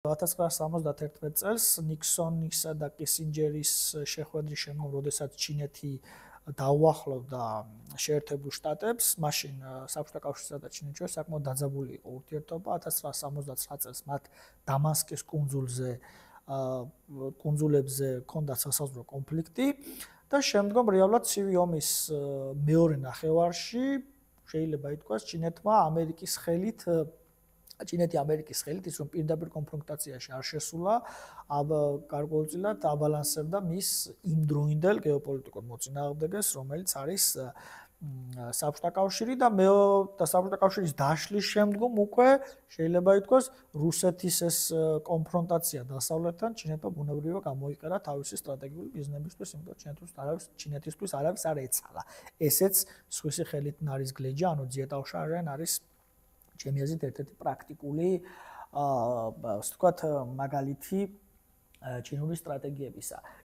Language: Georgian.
1971 წელს ნიქსონისა და კისინჯერის შეხვედრის შემდგომ, როდესაც ჩინეთი დაუახლოვდა შეერთებულ შტატებს, მაშინ საბჭოთა კავშირსა და ჩინეთს შორის საკმაოდ დაძაბული იყო ურთიერთობა. 1979 წელს მათ დამასკის კუნძულებზე ჰქონდათ სასაზღვრო კონფლიქტი და შემდგომ რეალურად ცივი ომის მეორე ნახევარში შეიძლება ითქვას ჩინეთი ამერიკის ხელით ის რომ პირდაპირ კონფრონტაციაში არ შესულა, გარკვეულწილად აბალანსებდა მის იმდროინდელ გეოპოლიტიკურ მოწინააღმდეგეს, რომელიც არის საბჭოთა კავშირი და საბჭოთა კავშირის დაშლის შემდგომ უკვე შეიძლება ითქვას რუსეთის ეს კონფრონტაცია დასავლეთთან ჩინეთმა ბუნებრივად გამოიყენა თავისი სტრატეგიული ბიზნესისთვის, იმიტომ რომ ჩინეთისთვის არავის არ ეცალა. ესეც სხვისი ხელით არის გლეჯა, ანუ ძიეტაოშარენ არის ჩემი აზრით ერთ-ერთი პრაქტიკული ასე ვთქვათ მაგალითი ჩინური სტრატეგიებისა.